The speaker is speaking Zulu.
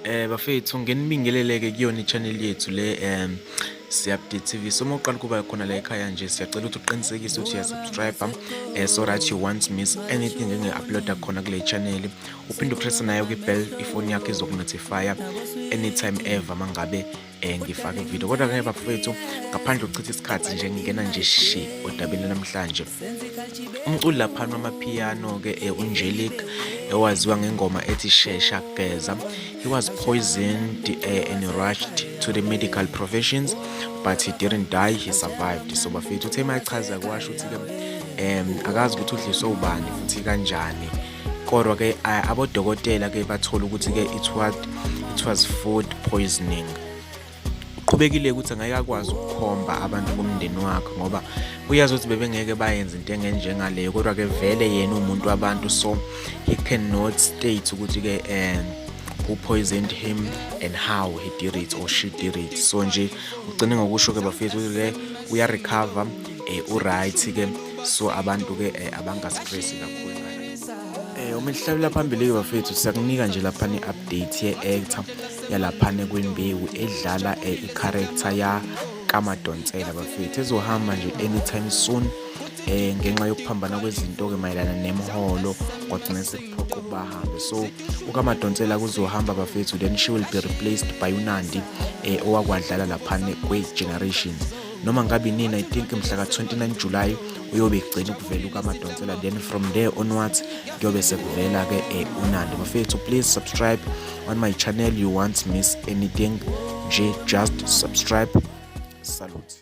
Bafethu ngenibingeleleke kuyona i-channel yethu le si-update TV. So mawuqala kuba khona la ekhaya nje siyacela ukuthi uqinisekise ukuthi uyasubscribe so that you won't miss anything engi-uploada khona kule channel. Uphinde upress nayo kwi-bell ifoni yakho izokunotifya anytime ever mangabe ngifaka ivideo. Kodwa ke bafethu ngaphandle ukuchitha isikhathi nje ngingena nje shi odabeni namhlanje. Umculi lapha wamapiano ke uNjelic owaziwa ngengoma ethi Shesha Geza. He was poisoned and rushed to the medical professions, but he didn't die, he survived. So bafethu uthe mayichaza kwasho ukuthi ke akazi ukuthi udliswe ubani futhi kanjani. Kodwa ke abodokotela ke bathola ukuthi ke it was food poisoning. Uqhubekile ukuthi angeke akwazi ukukhomba abantu bomndeni wakhe ngoba uyazi ukuthi bebengeke bayenza into engenjengaleyo, kodwa ke vele yena umuntu wabantu, so he cannot state ukuthi ke who poisoned him and how he did it or she did it. So nje ugcine ngokusho ke bafethu ke uya recover uright ke, so abantu ke abangastress kakhulu. Uma sihlabela phambili ke bafethu siyakunika nje lapha ni-update ye-actor yalaphane kwimbewu edlala i-character ya Kamadonsela bafethu, ezohamba nje anytime soon ngenxa yokuphambana kwezinto ke mayelana nemiholo kwagcina sekuphoqa ukuba ahambe. So uKamadonsela kuzohamba bafethu, then she will be replaced by Nandi owakwadlala laphane kwe-Generations. Noma ngabe nini, I think mhla ka-29 July uyobe egcina ukuvela uKamadonsela, then from there onwards kuyobe sekuvela ke uNandi. Bafethu please subscribe on my channel, you won't miss anything. Just subscribe. Salute.